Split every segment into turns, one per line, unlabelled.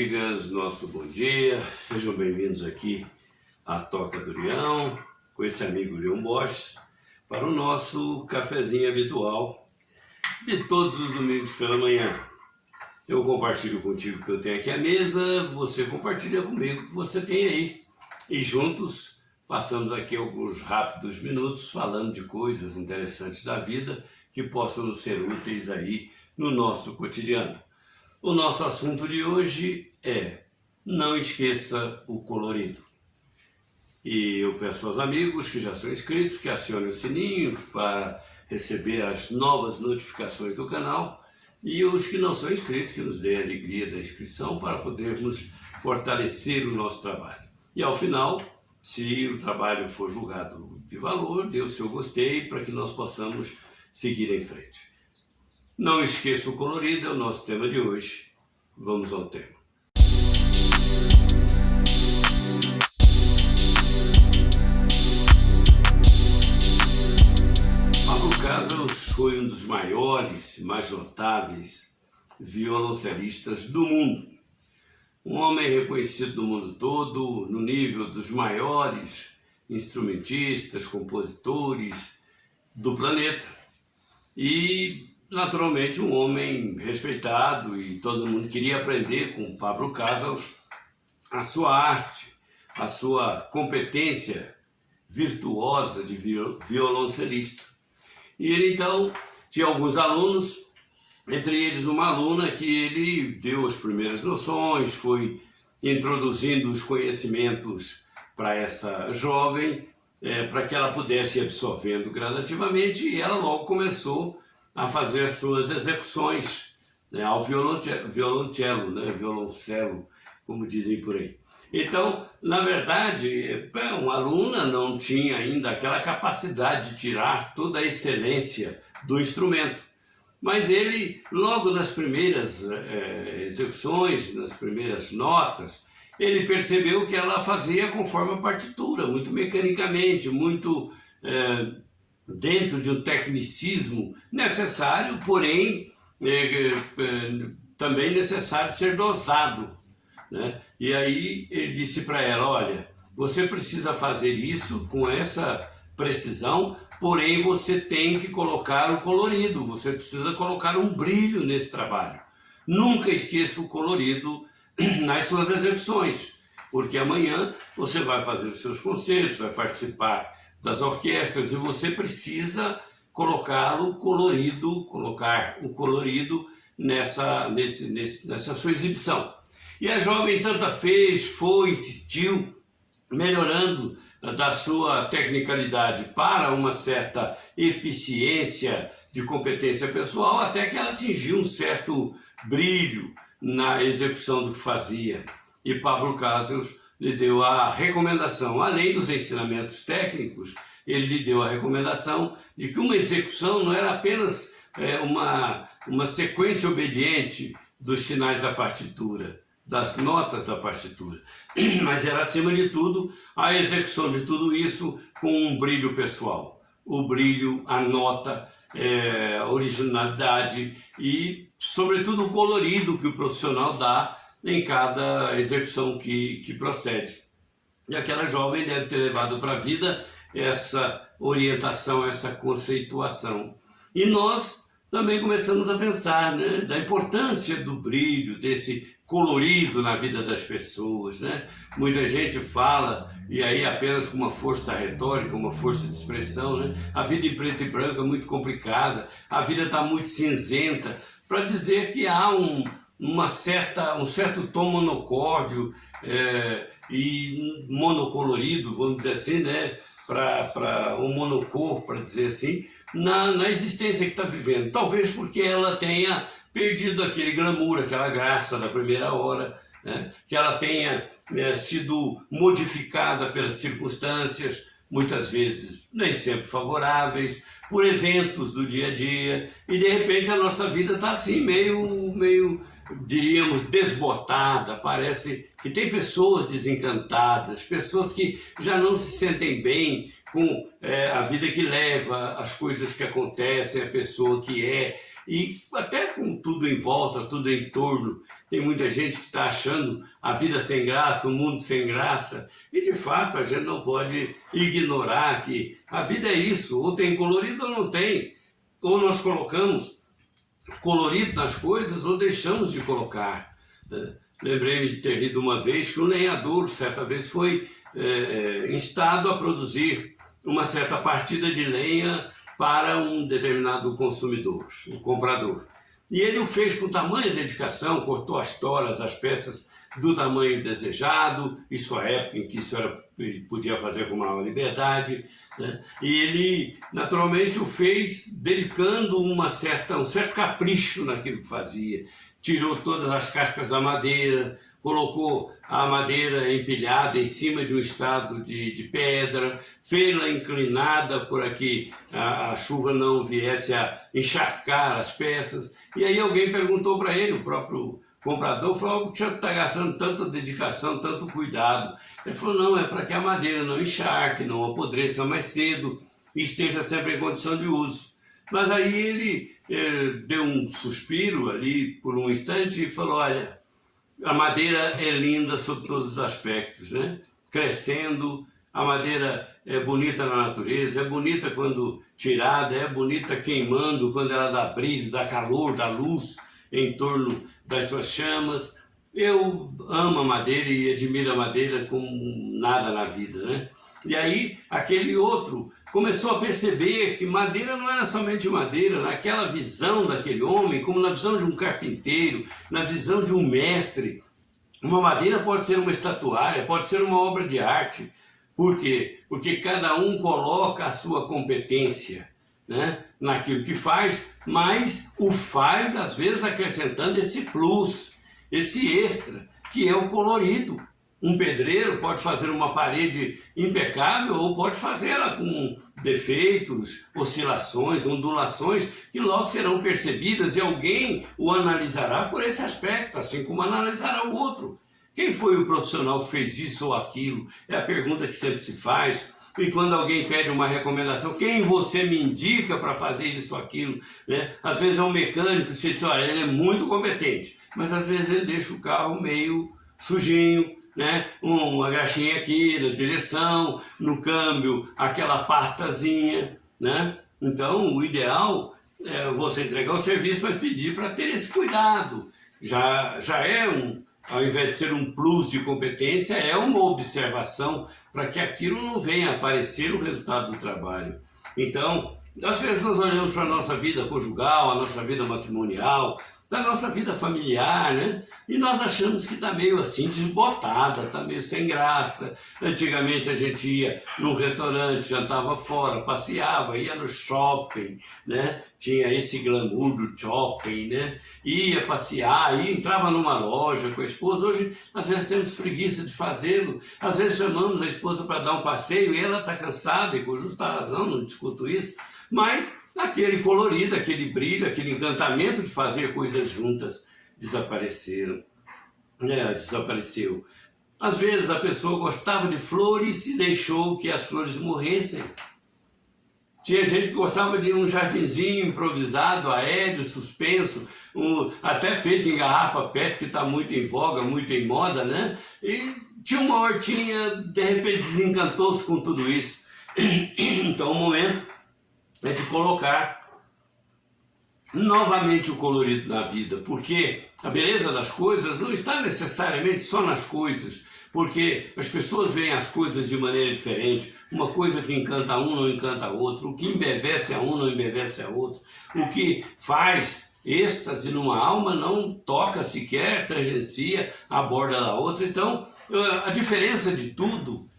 amigas, nosso bom dia. Sejam bem-vindos aqui à Toca do Leão, com esse amigo Leão Borges, para o nosso cafezinho habitual de todos os domingos pela manhã. Eu compartilho contigo o que eu tenho aqui à mesa, você compartilha comigo o que você tem aí. E juntos passamos aqui alguns rápidos minutos falando de coisas interessantes da vida que possam nos ser úteis aí no nosso cotidiano. O nosso assunto de hoje é: não esqueça o colorido. E eu peço aos amigos que já são inscritos que acionem o sininho para receber as novas notificações do canal, e os que não são inscritos que nos dêem a alegria da inscrição para podermos fortalecer o nosso trabalho. E ao final, se o trabalho for julgado de valor, dê o seu gostei para que nós possamos seguir em frente. Não esqueça o colorido, é o nosso tema de hoje. Vamos ao tema. Pablo Casals foi um dos maiores, mais notáveis violoncelistas do mundo. Um homem reconhecido do mundo todo, no nível dos maiores instrumentistas, compositores do planeta. E naturalmente um homem respeitado, e todo mundo queria aprender com Pablo Casals a sua arte, a sua competência virtuosa de violoncelista. E ele então tinha alguns alunos, entre eles uma aluna que ele deu as primeiras noções, foi introduzindo os conhecimentos para essa jovem, para que ela pudesse ir absorvendo gradativamente, e ela logo começou a fazer as suas execuções, ao violoncelo, como dizem por aí. Então, na verdade, uma aluna não tinha ainda aquela capacidade de tirar toda a excelência do instrumento. Mas ele, logo nas primeiras execuções, nas primeiras notas, ele percebeu que ela fazia conforme a partitura, muito mecanicamente, muito dentro de um tecnicismo necessário, porém também necessário ser dosado, né? E aí ele disse para ela: olha, você precisa fazer isso com essa precisão, porém você tem que colocar o colorido, você precisa colocar um brilho nesse trabalho. Nunca esqueça o colorido nas suas execuções, porque amanhã você vai fazer os seus concertos, vai participar das orquestras, e você precisa colocar o colorido nessa sua exibição. E a jovem tanta fez, foi, insistiu, melhorando da sua tecnicalidade para uma certa eficiência de competência pessoal, até que ela atingiu um certo brilho na execução do que fazia. E Pablo Casals lhe deu a recomendação, além dos ensinamentos técnicos, ele lhe deu a recomendação de que uma execução não era apenas uma sequência obediente dos sinais da partitura, das notas da partitura, mas era, acima de tudo, a execução de tudo isso com um brilho pessoal. O brilho, a nota, a originalidade e, sobretudo, o colorido que o profissional dá em cada execução que procede. E aquela jovem deve ter levado para a vida essa orientação, essa conceituação. E nós também começamos a pensar, né, da importância do brilho, desse colorido na vida das pessoas, né? Muita gente fala, e aí apenas com uma força retórica, uma força de expressão, né? A vida em preto e branco é muito complicada, a vida está muito cinzenta, para dizer que há um certo tom monocórdio e monocolorido, vamos dizer assim, né? Para um monocor, para dizer assim, na existência que está vivendo. Talvez porque ela tenha perdido aquele glamour, aquela graça da primeira hora, né? Que ela tenha sido modificada pelas circunstâncias, muitas vezes nem sempre favoráveis, por eventos do dia a dia, e de repente a nossa vida está assim, meio, diríamos, desbotada. Parece que tem pessoas desencantadas, pessoas que já não se sentem bem com a vida que leva, as coisas que acontecem, a pessoa que é, e até com tudo em volta, tudo em torno. Tem muita gente que está achando a vida sem graça, o mundo sem graça. E de fato a gente não pode ignorar que a vida é isso, ou tem colorido ou não tem. Ou nós colocamos colorido nas coisas ou deixamos de colocar. Lembrei-me de ter lido uma vez que um lenhador, certa vez, foi instado a produzir uma certa partida de lenha para um determinado consumidor, um comprador. E ele o fez com tamanha dedicação, cortou as toras, as peças do tamanho desejado, isso à época em que isso podia fazer com maior liberdade, né? E ele naturalmente o fez dedicando um certo capricho naquilo que fazia. Tirou todas as cascas da madeira, colocou a madeira empilhada em cima de um estrado de pedra, fez-la inclinada para que a chuva não viesse a encharcar as peças. E aí alguém perguntou para ele, o próprio comprador, falou: por que você está gastando tanta dedicação, tanto cuidado? Ele falou: não, é para que a madeira não encharque, não apodreça mais cedo e esteja sempre em condição de uso. Mas aí ele deu um suspiro ali por um instante e falou: olha, a madeira é linda sob todos os aspectos, né? Crescendo, a madeira é bonita na natureza, é bonita quando tirada, é bonita queimando, quando ela dá brilho, dá calor, dá luz em torno das suas chamas. Eu amo a madeira e admiro a madeira como nada na vida, né? E aí aquele outro começou a perceber que madeira não era somente madeira, naquela visão daquele homem, como na visão de um carpinteiro, na visão de um mestre. Uma madeira pode ser uma estatuária, pode ser uma obra de arte. Por quê? Porque cada um coloca a sua competência, né, naquilo que faz, mas o faz às vezes acrescentando esse plus, esse extra, que é o colorido. Um pedreiro pode fazer uma parede impecável ou pode fazê-la com defeitos, oscilações, ondulações, que logo serão percebidas e alguém o analisará por esse aspecto, assim como analisará o outro. Quem foi o profissional que fez isso ou aquilo? É a pergunta que sempre se faz. E quando alguém pede uma recomendação, quem você me indica para fazer isso ou aquilo? Né? Às vezes é um mecânico, você diz: olha, ele é muito competente, mas às vezes ele deixa o carro meio sujinho, né? Uma graxinha aqui na direção, no câmbio, aquela pastazinha, né? Então, o ideal é você entregar o serviço, mas pedir para ter esse cuidado. Já é ao invés de ser um plus de competência, é uma observação para que aquilo não venha a aparecer o resultado do trabalho. Então, às vezes nós olhamos para a nossa vida conjugal, a nossa vida matrimonial, da nossa vida familiar, né? E nós achamos que está meio assim desbotada, está meio sem graça. Antigamente a gente ia num restaurante, jantava fora, passeava, ia no shopping, né? Tinha esse glamour do shopping, né? Ia passear, entrava numa loja com a esposa. Hoje, às vezes, temos preguiça de fazê-lo. Às vezes chamamos a esposa para dar um passeio e ela está cansada, e com justa razão, não discuto isso. Mas aquele colorido, aquele brilho, aquele encantamento de fazer coisas juntas desapareceram. Desapareceu. Às vezes a pessoa gostava de flores e deixou que as flores morressem. Tinha gente que gostava de um jardinzinho improvisado, aéreo, suspenso, até feito em garrafa PET, que está muito em voga, muito em moda, né? E tinha uma hortinha, de repente desencantou-se com tudo isso. Então o momento é de colocar novamente o colorido na vida, porque a beleza das coisas não está necessariamente só nas coisas, porque as pessoas veem as coisas de maneira diferente. Uma coisa que encanta um não encanta outro, o que embevece a um não embevece a outro, o que faz êxtase numa alma não toca sequer, tangencia a borda da outra. Então a diferença de tudo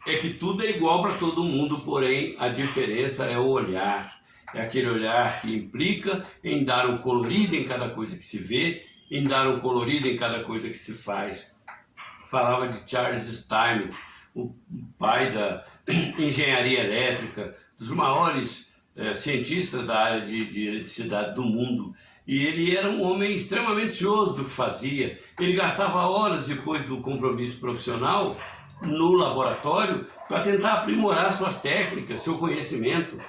é que tudo é igual para todo mundo, porém a diferença é o olhar. É aquele olhar que implica em dar um colorido em cada coisa que se vê, em dar um colorido em cada coisa que se faz. Falava de Charles Steinmetz, o pai da engenharia elétrica, dos maiores cientistas da área de eletricidade do mundo. E ele era um homem extremamente cioso do que fazia. Ele gastava horas depois do compromisso profissional no laboratório para tentar aprimorar suas técnicas, seu conhecimento.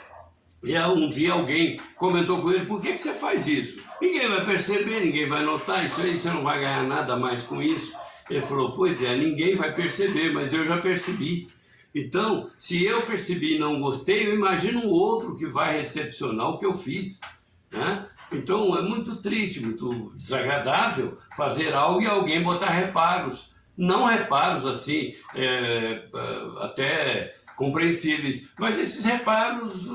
E aí, um dia alguém comentou com ele: por que você faz isso? Ninguém vai perceber, ninguém vai notar, isso aí você não vai ganhar nada mais com isso. Ele falou: pois é, ninguém vai perceber, mas eu já percebi. Então, se eu percebi e não gostei, eu imagino um outro que vai recepcionar o que eu fiz, né? Então é muito triste, muito desagradável fazer algo e alguém botar reparos. Não reparos assim, até compreensíveis, mas esses reparos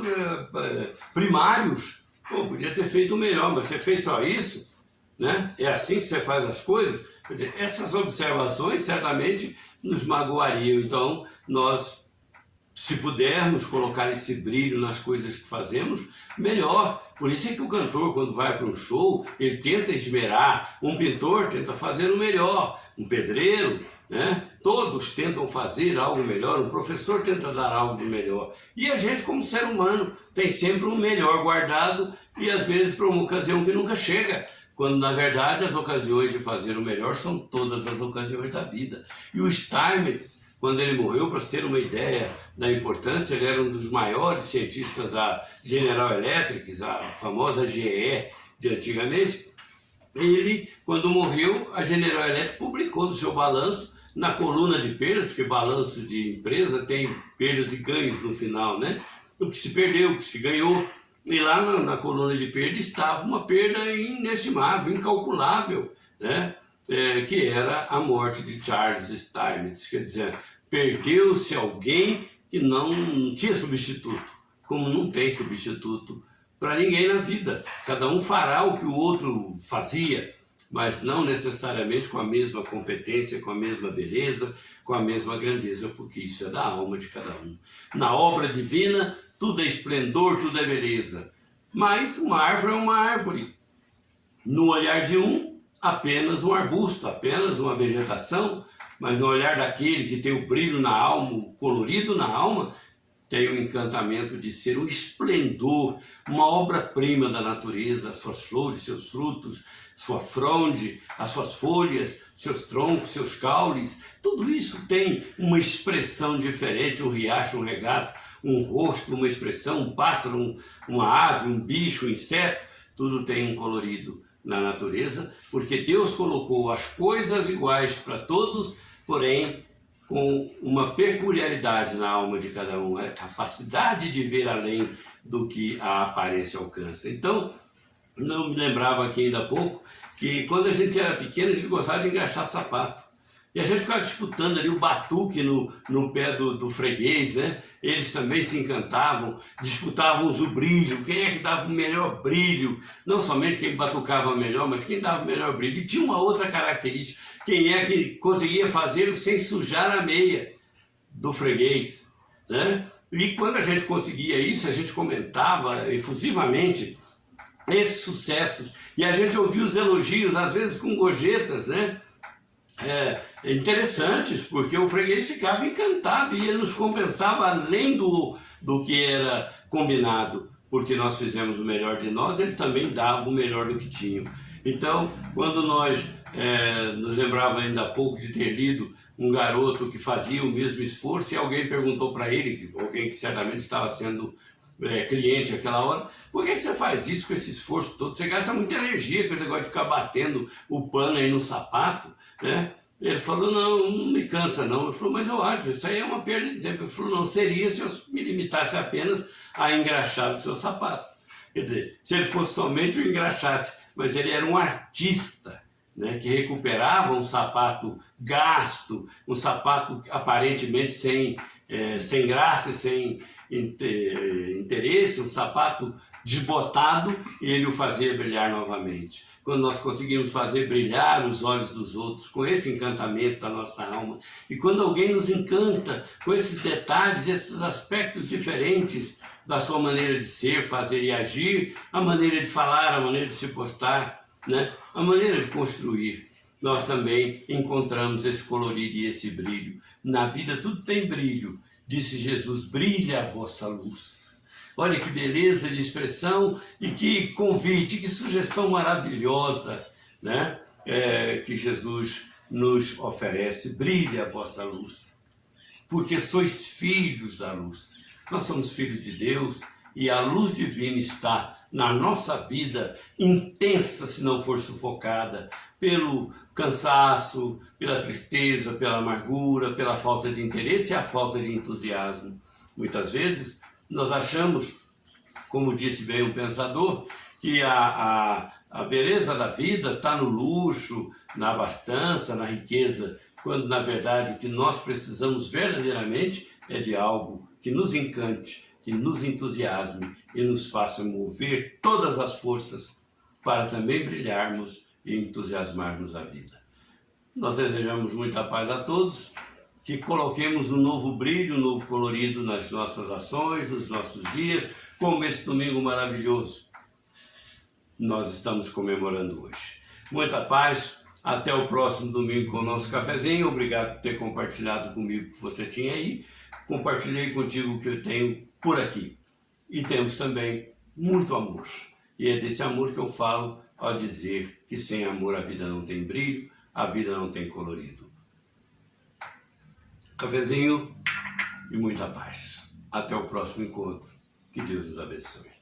primários. Pô, podia ter feito melhor, mas você fez só isso, né? É assim que você faz as coisas. Quer dizer, essas observações certamente nos magoariam. Então, nós, se pudermos colocar esse brilho nas coisas que fazemos, melhor. Por isso é que o cantor, quando vai para um show, ele tenta esmerar. Um pintor tenta fazer o melhor. Um pedreiro, né? Todos tentam fazer algo melhor. Um professor tenta dar algo de melhor. E a gente, como ser humano, tem sempre um melhor guardado e às vezes para uma ocasião que nunca chega. Quando, na verdade, as ocasiões de fazer o melhor são todas as ocasiões da vida. E o Steinmetz, quando ele morreu, para se ter uma ideia da importância, ele era um dos maiores cientistas da General Electric, a famosa GE de antigamente. Ele, quando morreu, a General Electric publicou no seu balanço, na coluna de perdas, porque balanço de empresa tem perdas e ganhos no final, né? O que se perdeu, o que se ganhou. E lá na coluna de perda estava uma perda inestimável, incalculável, né? Que era a morte de Charles Steinmetz. Quer dizer, perdeu-se alguém que não tinha substituto, como não tem substituto para ninguém na vida. Cada um fará o que o outro fazia, mas não necessariamente com a mesma competência, com a mesma beleza, com a mesma grandeza, porque isso é da alma de cada um. Na obra divina, tudo é esplendor, tudo é beleza. Mas uma árvore é uma árvore. No olhar de um, apenas um arbusto, apenas uma vegetação, mas no olhar daquele que tem o brilho na alma, o colorido na alma, tem o encantamento de ser um esplendor, uma obra-prima da natureza, suas flores, seus frutos, sua fronde, as suas folhas, seus troncos, seus caules. Tudo isso tem uma expressão diferente, um riacho, um regato, um rosto, uma expressão, um pássaro, uma ave, um bicho, um inseto. Tudo tem um colorido na natureza, porque Deus colocou as coisas iguais para todos, porém com uma peculiaridade na alma de cada um, a capacidade de ver além do que a aparência alcança. Então, não me lembrava aqui ainda há pouco que quando a gente era pequeno a gente gostava de engraxar sapato. E a gente ficava disputando ali o batuque no pé do freguês, né? Eles também se encantavam, disputavam o brilho, quem é que dava o melhor brilho, não somente quem batucava melhor, mas quem dava o melhor brilho. E tinha uma outra característica, quem é que conseguia fazê-lo sem sujar a meia do freguês, né? E quando a gente conseguia isso, a gente comentava efusivamente esses sucessos, e a gente ouvia os elogios, às vezes com gorjetas, né? Interessantes, porque o freguês ficava encantado e ele nos compensava além do que era combinado, porque nós fizemos o melhor de nós, eles também davam o melhor do que tinham. Então, quando nós nos lembrava ainda há pouco de ter lido um garoto que fazia o mesmo esforço e alguém perguntou para ele, alguém que certamente estava sendo cliente naquela hora, por que você faz isso com esse esforço todo? Você gasta muita energia com esse negócio de ficar batendo o pano aí no sapato, né? Ele falou: não me cansa não. Eu falei: mas eu acho, isso aí é uma perda de tempo. Ele falou: não, seria se eu me limitasse apenas a engraxar o seu sapato. Quer dizer, se ele fosse somente um engraxate, mas ele era um artista, né, que recuperava um sapato gasto, um sapato aparentemente sem graça, sem interesse, um sapato desbotado, e ele o fazia brilhar novamente. Quando nós conseguimos fazer brilhar os olhos dos outros com esse encantamento da nossa alma, e quando alguém nos encanta com esses detalhes, esses aspectos diferentes da sua maneira de ser, fazer e agir, a maneira de falar, a maneira de se postar, né? A maneira de construir, nós também encontramos esse colorido e esse brilho. Na vida tudo tem brilho, disse Jesus: brilha a vossa luz. Olha que beleza de expressão e que convite, que sugestão maravilhosa, né? Que Jesus nos oferece. Brilha a vossa luz, porque sois filhos da luz. Nós somos filhos de Deus e a luz divina está na nossa vida, intensa se não for sufocada pelo cansaço, pela tristeza, pela amargura, pela falta de interesse e a falta de entusiasmo. Muitas vezes nós achamos, como disse bem um pensador, que a beleza da vida está no luxo, na abastança, na riqueza, quando na verdade o que nós precisamos verdadeiramente é de algo que nos encante, que nos entusiasme e nos faça mover todas as forças para também brilharmos e entusiasmarmos a vida. Nós desejamos muita paz a todos, que coloquemos um novo brilho, um novo colorido nas nossas ações, nos nossos dias, como esse domingo maravilhoso nós estamos comemorando hoje. Muita paz, até o próximo domingo com o nosso cafezinho. Obrigado por ter compartilhado comigo o que você tinha aí. Compartilhei contigo o que eu tenho por aqui. E temos também muito amor. E é desse amor que eu falo ao dizer que sem amor a vida não tem brilho, a vida não tem colorido. Cafezinho e muita paz. Até o próximo encontro. Que Deus nos abençoe.